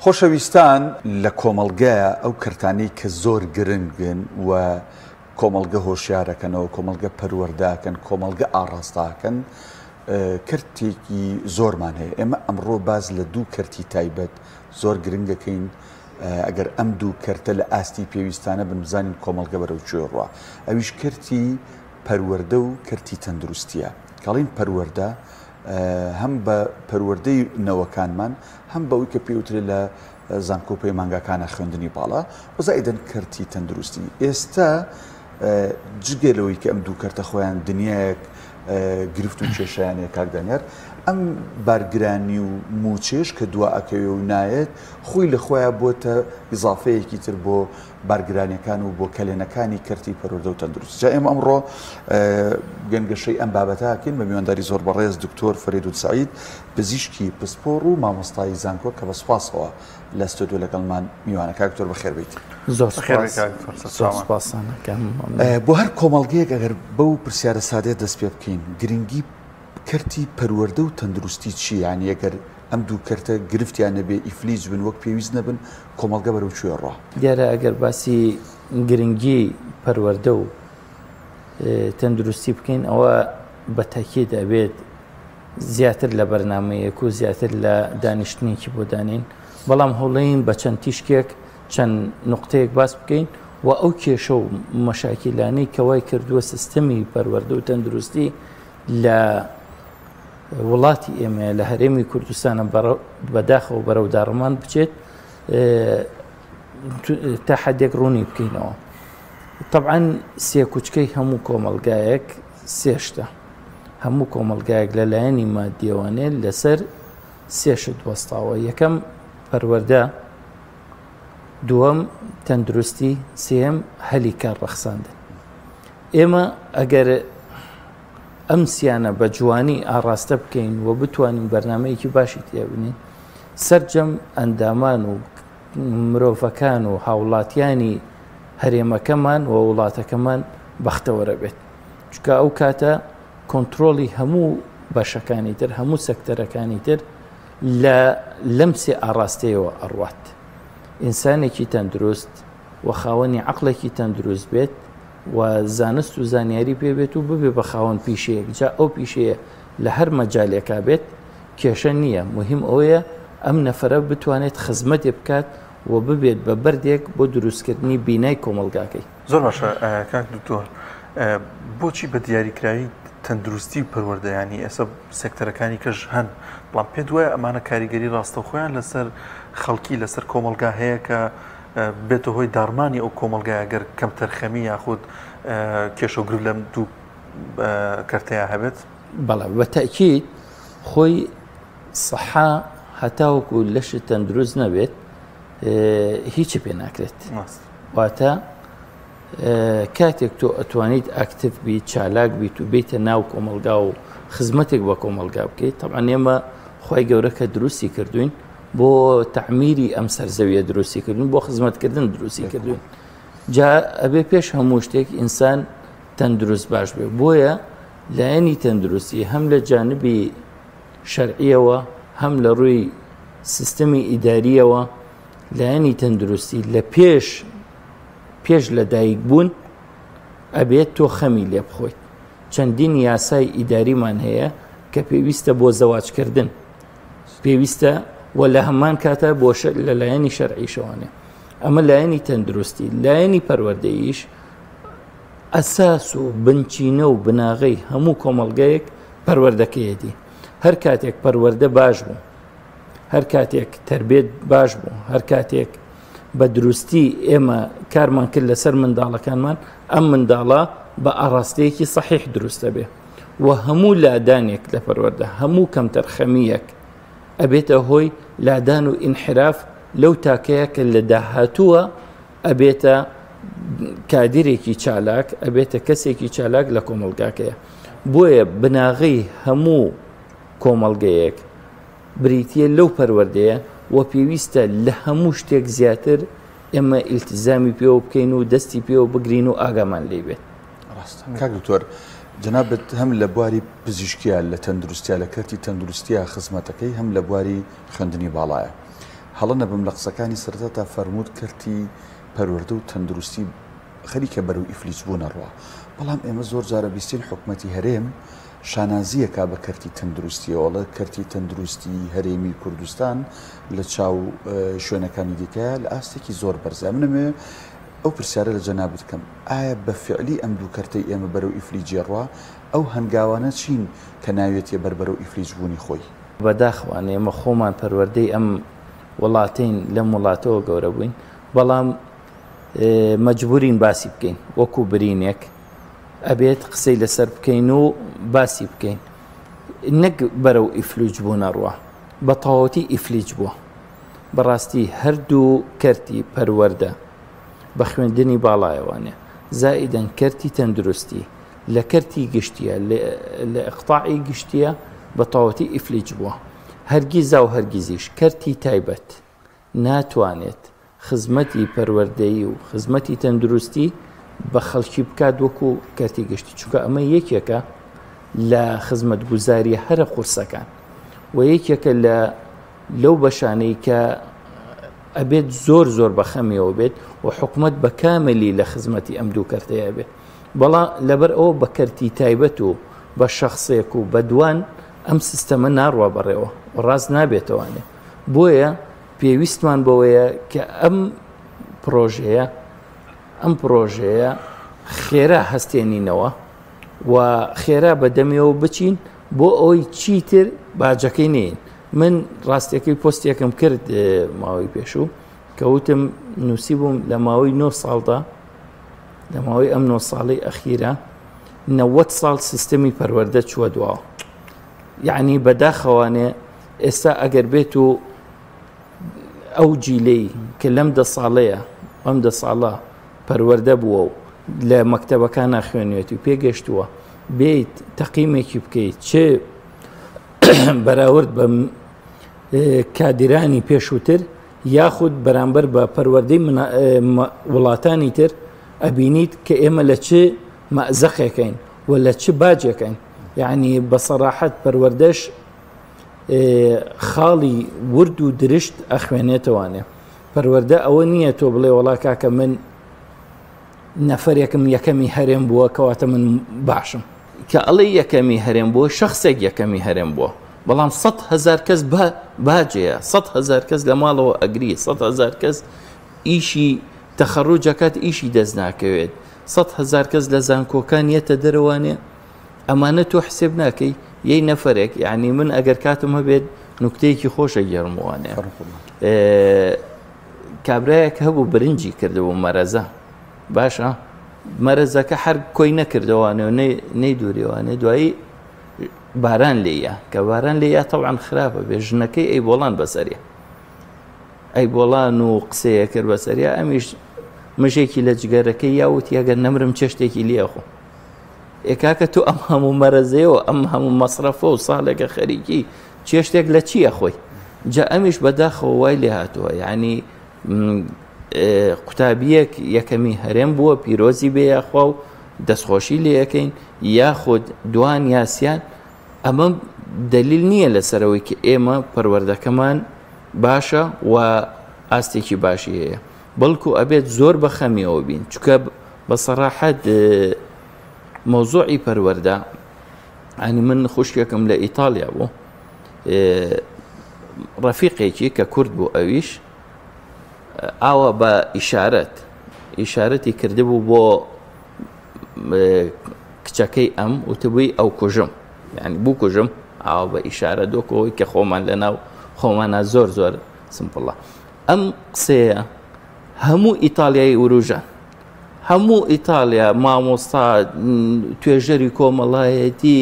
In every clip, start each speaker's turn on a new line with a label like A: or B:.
A: خۆشەویستان لە کۆمەڵگەیە ئەو کەرتانەی کە زۆر گرنگن و کۆمەڵگە هۆشیارەکەنەوە، کۆمەڵگە پەروەرداکەن، کۆمەڵگە ئاڕاستاکەن، کەرتێکی زۆرمان هەیە. ئێمە ئەمڕۆ باز لە دوو کەرتی تایبەت زۆر گرنگەکەین. ئەگەر ئەم دوو کەرتە لە ئاستی پێویستانە بنزانین کۆمەڵگە بەرەو کوێڕوە. ئەویش کەرتی پەروەردە و کەرتی تەندروستیە. کەڵین پەروەردە هەم بە پەروەردەی نەوەکانمان، هەم بەوەی کە پێوترێت لە زانکۆپەی مانگاکانە خوێندنی باڵا و زائیدەن کەرتی تەندروستی. ئێستا جگەلەوەی کە ئەم دوو کەرتە خۆیان دنیایەک گرفت و کێشیانەیە کاکدانیار، ئەم بارگرانی و موچێش کە دوا ئەکەوێ و نایەت خۆی لە خۆیان بۆتە ئیزافەیەکی تر بۆ بارگرانیەکان و بۆ کەلێنەکانی کەرتی پەروەردە و تەندروستی. جا ئێمە ئەمڕۆ گەنگەشەی ئەم بابەتاکەین بە میوانداری زۆر بەڕێز دکتۆر فەریدوود سەعید، پزیشکی پسپۆڕ و مامۆستای زانکۆ کە بەسپاسەوە لە ستۆدیۆ لەگەڵمان میوانە. کاکتۆر بەخێربێیت.
B: زۆر سپاس.
A: بۆ هەر کۆمەڵگەیەک ئەگەر بەو پرسیارە سادەیە دەست پێ بکەین، گرنگی کەرتی پەروەردە و تەندروستی چی؟ یعنی ئەگەر ئەم دوو کەرتە گرفتیان نەبێ، ئیفلیج بن، وەک پێویست نەبن، کۆمەڵگە بەرەو کوێ ڕوا؟
B: دیارە ئەگەر باسی گرنگی پەروەردە و تەندروستی بکەین، ئەوە بە تاکید ئەبێت زیاتر لە بەرنامەیەک و زیاتر لە دانیشتنێکی بۆ دانین، بەڵام هەوڵەیین بە چەند تیشکێک چەند نقطەیەک باس بکەین و ئەو کێشە و مەشاکیلانەی کەوای کردووە سیستەمی پەروەردە و تەندروستی لە وڵاتی ئێمە لە هەرێمی کوردستانە بەداخەوە بەرەو داڕەمان بچێت تا حەدێک ڕوونی بکەینەوە. طبعاً سێ کوچکەی هەموو کۆمەڵگایەک سێشتە، هەموو کۆمەڵگایەک لەلایەنی مادیەوانێ لەسەر سێشت وەستاوە: یەکەم پەروەردە، دووەم تەندروستی، سێم هەلی کار ڕەخساندن. ئێمە ئەگەر ئەم سیانە بە جوانی ئاڕاستە بکەین و بتوانین بەرنامەیەکی باشی تێبنین، سەرجەم ئەندامان و مرۆڤەکان و هاوڵاتیانی هەرێمەکەمان و وڵاتەکەمان بەختەوەرە بێت، چکە ئەو کاتە کۆنتترۆلی هەموو بەشەکانی تر، هەموو سەکتەرەکانی تر لەم سێ ئاڕاستەیەوە ئەڕوات. ئینسانێکی تەندروست و خاوەنی عەقڵێکی تەندروست بێت و زانست و زانیاری پێبێت و ببێ بە خاوەن پیشەیەک. جا ئەو پیشەیە لە هەر مەجالێکا بێت کێشە نییە، مهم ئەوەیە ئەم نەفرە بتوانێت خزمەتێ بکات و ببێت بە بەردێک بۆ دروستکردنی بینای کۆمەڵگاکەی.
C: زۆر باشە کاک دکتۆر، بۆچی بە دیاریکراوی تەندروستی و پەروەردەیانی ئێستا سێکتەرەکانی کەش هەن، بەڵام پێت وایە ئەمانە کاریگەری ڕاستەوخۆیان لەسەر خەڵکی لەسەر کۆمەڵگا هەیە کە بێتە هۆی دارمانی ئەو کۆمەڵگای ئەگەر کەم تەرخەمی یاخود کێشە و گرف لەم دوو کەرتەیە هەبێت؟
B: بەڵێ بە تەکید خۆی سەحا هەتاوەکو لەشت تەندروست نەبێت هیچی پێ ناکرێت. واتە کاتێک تۆ ئەتوانیت ئاکتیڤ بیت، چالاک بیت و بێتە ناو کۆمەڵگا و خزمەتێک بە کۆمەڵگا بکەیت، طبعاً ئێمە خی گەورە کە دروستی کردوین بۆ تەعمیری ئەم سەرزەویە دروستی کردوین، بۆ خزمەتکردن دروستی کردوین. جا ئەبێ پێش هەموو شتێک ئینسان تەندروست باش بێ. بۆیە لایەنی تەندروستی هەم لە جانبی شەرعیەوە، هەم لە ڕووی سیستەمی ئیداریەوە، لایەنی تەندروستی لە پێش لە دایک بوون ئەبێت تۆ خەمی لێ بخۆیت. چەندین یاسای ئیداریمان هەیە کە پێویستە بۆ زەواجکردن، پێویستە و لە هەمان کاتە بۆ لە لایەنی شەرعیشەوانێ. ئەمە لایەنی تەندروستی. لایەنی پەروەردەییش ئەساس و بنچینە و بناغەی هەموو کۆمەڵگەیەک پەروەردەکەیەتی. هەر کاتێک پەروەردە باش بوو، هەر کاتێک تربێت باش بوو، هەر کاتێک بە دروستی ئێمە کارمان کرد لەسەر منداڵەکانمان، ئەم منداڵە بە ئاڕاستەیەکی سەحیح دروستە بێ و هەموو لادانێک لە پەروەردە، هەموو کەم تەرخەمیەک ئەبێتە هۆی لادان و ئینحراف لەو تاکەیە کە لە داهاتووە ئەبێتە کادرێکی چالاک، ئەبێتە کەسێکی چالاک لە کۆمەڵگاکەیە. بۆیە بناغەی هەموو کۆمەڵگەیەک بریتیە لەو پەروەردەیە و پێویستە لە هەموو شتێک زیاتر ئێمە ئیلتیزامی پێوە بکەین و دەستی پێوە بگرین و ئاگامان لێ بێت.
A: کاک دکتۆر، جنابەت هەم لە بواری پزیشکیە، لە تەندروستیە، لە کەرتی تەندروستیە خزمەتەکەی، هەم لە بواری خوێندنی باڵایە. هەڵە نەبم لە قسەکانی سەرەتا تا فەرموود کردی پەروەردە و تەندروستی خەریکە بەرەو ئیفلیس بوونەڕەوە بەڵام ئێمە زۆر جارە بیستین حکومەتی هەرێم شانازیەکە بە کەرتی تەندروستیەوەڵە کەرتی تەندروستی هەرێمی کوردستان لە چاو شوێنەکانی دیکە لە ئاستێکی زۆر بەرزە منەمێ ئەو پرسیارە لە جەنابەت بکەم ئایا بە فعلی ئەم دوو کەرتەی ئێمە بەرەو ئیفلیس جێڕوا ئەو هەنگاوانە چین کە ناوێتیە بەرەو ئیفلیس بوونی خۆی
B: بەداخوانێ ئێمە خۆمان پەروەردەی ئەم وڵاتین لەم وڵاتەوە گەورە بووین بەڵام مەجبورین باسی بکەین وەکو برینێک ئەبێت قسەی لەسەر بکەین و باسی بکەین نەک بەرەو ئیفلیج بوونە ڕوە بە تەواوەتی ئیفلیج بووە بەڕاستی هەردوو کەرتی پەروەردە بە خوێندنی باڵایەوانێ زائیدەن کەرتی تەندروستی لە کەرتی گشتیە لە ئیقتاعی گشتیە بە تەواوەتی ئیفلیج بووە هەرگیزا و هەرگیزیش کەرتی تایبەت ناتوانێت خزمەتی پەروەردەیی و خزمەتی تەندروستی بە خەڵکی بکات وەکو کەرتی گشتی چونکە ئەمە یەکێکە لە خزمەت گوزاری هەرە قورسەکان و یەکێکە لەو بەشانەی کە ئەبێت زۆر بەخەمیەوە بێت و حکومەت بە کاملی لە خزمەتی ئەم دوو کەرتەیە بێت بەڵام لەبەر ئەوە بە کەرتی تایبەت و بە شەخصێک و بەدوان ئەم سیستەمە ناڕوا بەڕێوە و ڕاست نابێتەوانێ بۆیە پێویستمان بەوەیە کە ئەم پرۆژەیە خێرا هەستێنینەوە و خێرا بەدەمیەوە بچین بۆ ئەوەی چیتر باجەکەی نین من ڕاستیەکەی پۆستێکم کرد ماوەی پێشوو کە وتم نووسی بووم لە ماوەی 9 ساڵدا لە ماوەی ئەم 9 ساڵی ئەخیرە 90 ساڵ سیستەمی پەروەردە چووە دواوە یعنی بەداخەوانێ ئێستا ئەگەر بێت و ئەو جیلەی کە لەم 10 ساڵەیە ئەم 10 ساڵە پەروەردە بووە و لە مەکتەبەکان ناخوێنێت و پێگەشتووە بێیت تەقیمێکی بکەیت چ بەراورد بە کادرانی پێشووتر یاخود بەرامبەر بە پەروەردەی وڵاتانی تر ئەبینیت کە ئێمە لە چ مەئزەقێکین و لە چ باجێکین یعنی بەسەراحەت پەروەردەش خاڵی ورد و درشت ئەخوێنێتەوانێ پەروەردە ئەوە نییە تۆ بڵێ وڵا کاکە من نەفەرێکم یەکەمی هەرێم بووە کەواتە من باشم کە ئەڵێ یەکەمی هەرێم بووە شخصێک یەکەمی هەرێم بووە بەڵام 100,000 کەس باجەیە 100,000 کەس لە ماڵەوە ئەگری 100,000 کەس ئیشی تەخەڕوجەکات ئیشی دەست ناکەوێت 100,000 کەس لە زانکۆکان یەتە دەرەوانێ ئەمانە تۆ حسێب ناکەی یەی نەفەرێک یعنی من ئەگەر کاتم هەبێت نوکتەیەکی خۆشە گەڕموانێ کابرایەک هەبوو برنجی کردبوو مەرەزە باشە مەرەزەکە هەر کۆی نەکردەوانێ نەیدوورێوانێ دوایی باران لێیە کە باران لێیە تەوعاً خراپە بێ ژنەکەی ئەی بۆڵان بەسەریە ئەی بۆڵان و قسەیە کرد بەسەریە ئەمیش مژێکی لە جگەرەکەی یاوت یەگەر نەمرم چێشتێکی لێخۆ ئێکاکە تو ئەم هەموو مەرەزەیەوە ئەم هەموو مەسرەفە و ساڵێکە خەریکی چێشتێک لە چییە خۆی جا ئەمیش بەداخەوە وای لێ هاتووە یعنی قوتابیەک یەکەمی هەرێم بووە پیرۆزی بێ یاخوا و دەستخۆشی لێ یەکەین یاخود دوان یاسیان ئەمە دلیل نییە لەسەرەوەی کە ئێمە پەروەردەکەمان باشە و ئاستێکی باشی هەیە بەڵکو ئەبێت زۆر بەخەمیەوە بین چونکە بەسەراحەت مۆزوعی پەروەردە ئەنی من خوشکێکم لە ئیتالیا بوو ڕەفیقێکی کە کورد بوو ئەویش ئاوە بە ئیشارەتی کردبوو بۆ کچەکەی ئەم وتبووی ئەو کوژم یعنی بوو کوژم ئاوە بە ئیشارە دۆکەوەی کە خۆمان لەناو خۆمانە زۆر سمپڵە ئەم قسەیە هەموو ئیتالیایی وروژان هەموو ئیتالیا مامۆستا توێژەری کۆمەڵایەتی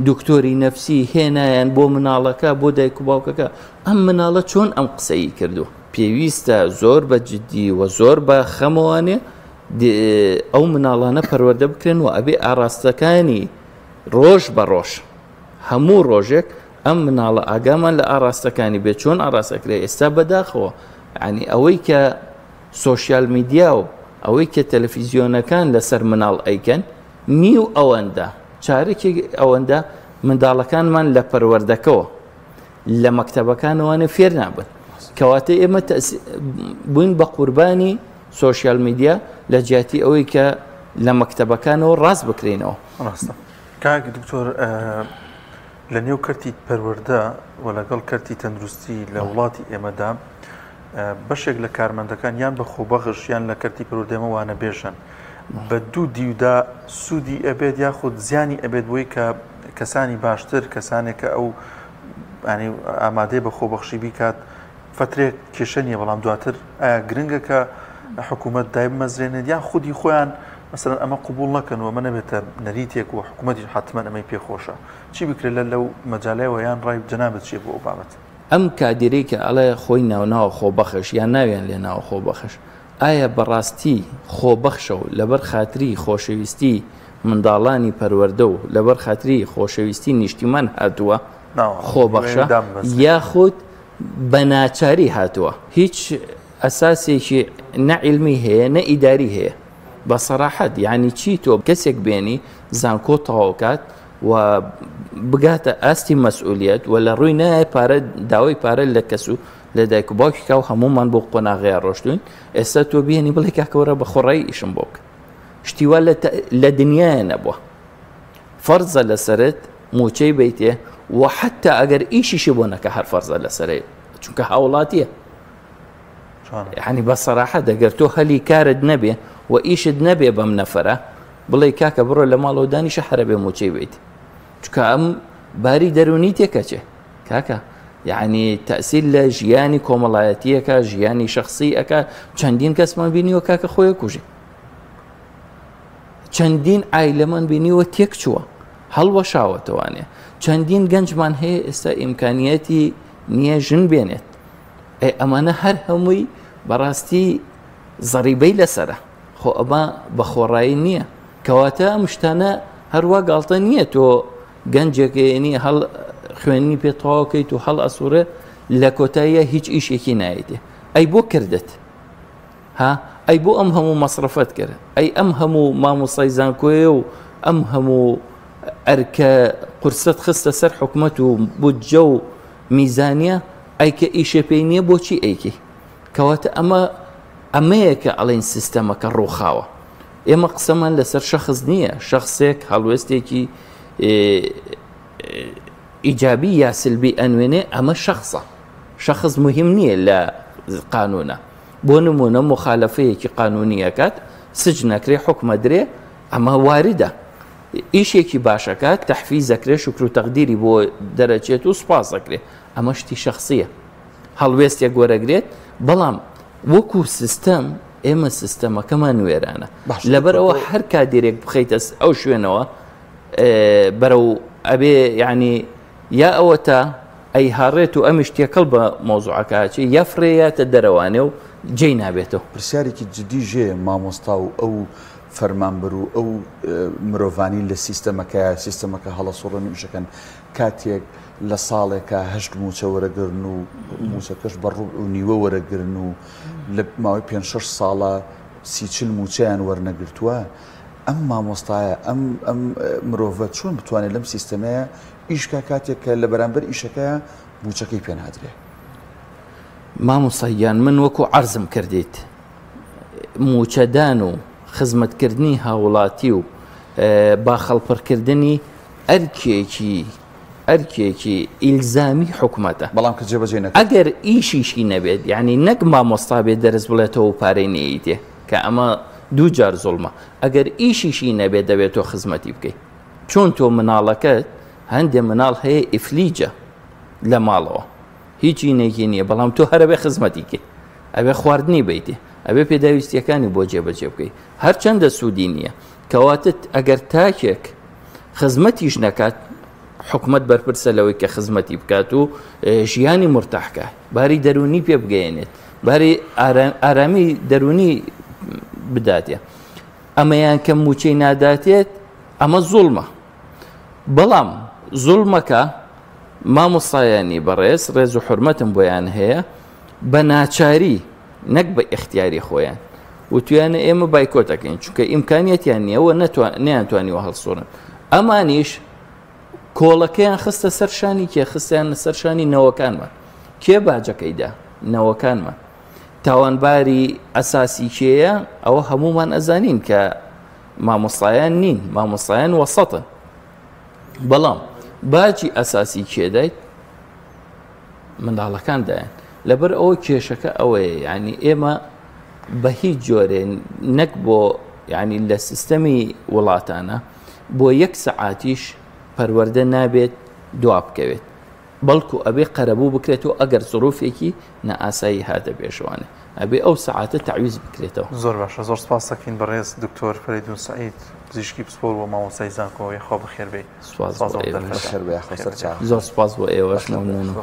B: دکتۆری نەفسی هێنایان بۆ مناڵەکە بۆ دایک و باوکەکە ئەم مناڵە چۆن ئەم قسەی کردو پێویستە زۆر بە جددی و زۆر بە خەمەوانێ ئەو مناڵانە پەروەردە بکرێن و ئەبێ ئاراستەکانی ڕۆژ بە ڕۆژ هەموو ڕۆژێک ئەم مناڵە ئاگامان لە ئاراستەکانی بێت چۆن ئاراستەکرێ ئێستا بەداخەوە ینی ئەوەی کە سۆشیال میدیا و ئەوەی کە تەلەڤیزیۆنەکان لەسەر مناڵ ئەیکەن نیو ئەوەندە چارێکی ئەوەندە منداڵەکانمان لە پەروەردەکەوە لە مەکتەبەکانەوانە فێر نابن کەواتە ئێمە بووین بە قوربانی سۆشیال میدیا لە جیاتی ئەوەی کە لە مەکتەبەکانەوە ڕاست بکرێنەوە.
C: ڕاستە کاک دکتۆر لە نێو کەرتی پەروەردە و لەگەڵ کەرتی تەندروستی لە وڵاتی ئێمەدا بەشێک لە کارمەندەکان یان بە خۆبەخش یان لە کەرتی پەروەردەمە وانە بێژن بە دوو دیودا سوودی ئەبێت یاخود زیانی ئەبێت بۆی کە کەسانی باشتر کەسانێک کە ئەو ینی ئامادەی بە خۆبەخشی بیکات فترێک کێشە نیە بەڵام دواتر ئایا گرنگە کە حکوومەت دای بمەزرێنێت یان خودی خۆیان مثلا ئەمە قبول نەکەن و ئەمە نەبێتە نەریتێک و حکوومەتی حتمما ئەمەی پێخۆشە چی بکرێت لەو مەجالەوە یان ڕای جەنابەت چیە بۆ ئەو بابەت؟
B: ئەم کادیرەی کە ئەڵێ خۆی ناوناوە خۆبەخش یان ناویان لێ ناوە خۆبەخش ئایا بەڕاستی خۆبەخشە و لەبەر خاتری خۆشەویستی منداڵانی پەروەردە و لەبەر خاتری خۆشەویستی نیشتیمان هاتووە خۆبەخشە یاخود بە ناچاری هاتووە هیچ ئەساسێکی نەعیلمی هەیە نە ئیداری هەیە بە سەراحەت یعنی چی تۆ کەسێک بێنی زانکۆ تەواوکات و بگاتە ئاستی مەسئولیت و لە ڕووی نایە پارە داوای پارە لە کەس و لە دایک و باوکی و هەمومان بۆ قۆناغەیە ڕۆشتوین ئێستا تۆ بێنی بڵێ کاکەوەرە بە خۆڕایی ئیشم بۆ بکە شتیوا لە دنیایە نەبووە فەرزە لەسەرت موچەی بیتێ و حتا ئەگەر ئیشیشی بۆ نەکە هەر فەرزە لەسەرێ چونکە هاوڵاتیە یعنی بە سەراحەت ئەگەر تۆ هەلی کارت نەبێ و ئیشت نەبێ بەم نەفەرە بڵێ کاکە بڕۆ لە ماڵەوە دانیشە هەرە بێ موچەی بیت چونکە ئەم باری دەرونی تێکەچێ کاکە یعنی تەسیل لە ژیانی کۆمەڵایەتیەکە ژیانی شخصی ئەکە چەندین کەسمان بینیوە کاکە خۆی کوژی چەندین ئایلەمان بینیوە تێک چووە هەڵوەشاوەتەوانێ چەندین گەنجمان هەیە ئێستا ئیمکانیەتی نییە ژن بێنێت ئەمانە هەر هەمووی بەڕاستی زەریبەی لەسرە خۆ ئەمە بە خۆڕایی نییە کەواتە ئەم شتانە هەروە گاڵتە نییە تۆ گەنجێکێنی هەڵ خوێنی پێتەواوکەیت و هەڵ ئەسوورە لە کۆتاییە هیچ ئیشێکی نایێتێ ئەی بۆ کردت ها ئەی بۆ ئەم هەموو مەصرفەت کرد ئەی ئەم هەموو مامۆستای زانکۆیە و ئەم هەموو ئەرکە قورسەت خستە سەر حکومەت و بودجە و میزانیە ئەیکە ئیشە پێی نییە بۆچی ئەیکی کەواتە ئەمەیە کە ئەڵێن سیستەمەکە ڕووخاوە ئێمە قسەمان لەسەر شەخص نییە شەخصێک هەڵوێستێکی ئیجابی یا سلبی ئەنوێنێ ئەمە شەخص مهم نییە لە قانونە بۆ نمونە مخالفەیەکی قانونیەکات سج نەکرێ حکمە درێ ئەمە واردە ئیشێکی باشەکات تەحفیزەکرێ شکر و تەقدیری بۆ دەرەچێت و سوپاس دەکرێت ئەمە شتی شەخصیە هەڵوێستێک وەرەگرێت بەڵام وەکو سیستەم ئێمە سیستەمەکەمان نوێرانە لەبەرەوە هەر کادێرێک بخەیتە ئەو شوێنەوە بەرەو ئەبێ یعنی یا ئەوە تا ئەی هاڕێت و ئەمیش تێکەڵ بە مۆزوعەکەچی یا فرێیاتە دەرەوانێ و جێی نابێتەوە
A: پرسیارێکی جدی ژێ مامۆستا و ئەو فەرمانبەر و ئەو مرۆڤانی لە سیستەمەکە هەڵەسوڕنی شەکەن کاتێک لە ساڵێکە هەشت موچە وەرەگرن و موچەکەش بە ڕوو و نیوە وەرەگرن و لە ماوەی 5-6 ساڵە 30-40 موچەیان وەرنەگرتووە ئەم مامۆستایە ئەم مرۆڤە چۆن بتوانێت لەم سیستەمەیە ئیشکە کاتێک کە لە بەرامبەر ئیشەکە موچەکەی پێ نادرێ
B: مامۆستاییان من وەکو عەرزم کردیت موچەدان و خزمەتکردنی هاوڵاتی و باخەڵپڕکردنی ئەرکێکی ئیلزامی حکومەتە
A: بەڵام کە جێبەجێ نەکرێت
B: ئەگەر ئیشیشی نەبێت یعنی نەک مامۆستا بێت دەرس بڵێتەوە و پارەی نەیتێ کە ئەمە دوو جار زوڵمە ئەگەر ئیشیشی نەبێت دەبێت تۆ خزمەتی بکەیت چۆن تۆ مناڵەکەت هەندێک مناڵ هەیە ئیفلیجە لە ماڵەوە هیچی نێکی نییە بەڵام تۆ هەرە بێ خزمەتی کەی ئەبێ خواردنی بیتێ ئەبێ پێداویستیەکانی بۆ جێبەجێ بکەیت هەرچەندە سوودی نییە کەواتت ئەگەر تاکێک خزمەتیش نەکات حکومت بەرپرسە لەوەی کە خزمەتی بکات و ژیانی مرتاحکە باری دەرونی پێ بگەێنێت باری ئارامی دەرونی بداتێ ئەمەیان کە موچەی ناداتێت ئەمە زوڵمە بەڵام زوڵمەکە مامۆستایانی بەڕێز ڕێز و حرمەتم بۆیان هەیە بە ناچاری نەک بە ئیختیاری خۆیان و توانە ئێمە بایکۆتەکەین چونکە ئیمکانیەتیان نییەوە نەیانتوانیوە هەڵسوڕن ئەمانیش کۆڵەکەیان خستە سەرشانی کێ خستیان سەرشانی نەوەکانمان کێ باجەکەیدا نەوەکانمان تاوانباری ئەساسی کێیە ئەوە هەمومان ئەزانین کە مامۆستایان نین مامۆستایان وەسەتن بەڵام باجی ئەساسی کێدایت منداڵەکان دایان لەبەر ئەوە کێشەکە ئەوەیە یعنی ئێمە بە هیچ جۆرێ نەک بۆ یعنی لە سیستەمی وڵاتانە بۆ 1 سەعاتیش پەروەردە نابێت دوا بکەوێت بەڵکو ئەبێ قەرەبوو بکرێتەوە ئەگەر زۆرۆفێکی نەئاسایی هاتە پێشوانێ ئەبێ ئەو سەعاتە تعویز بکرێتەوە.
C: زۆر باشە زۆر سپاس دەکەین بەڕێز دکتۆر فەریدون سەعید پزیشکی پسپۆر و مامۆستای زانکۆ یەخوا بەخێر بێ.
B: زۆر سپاس بۆ ئێوەش مەمنونم.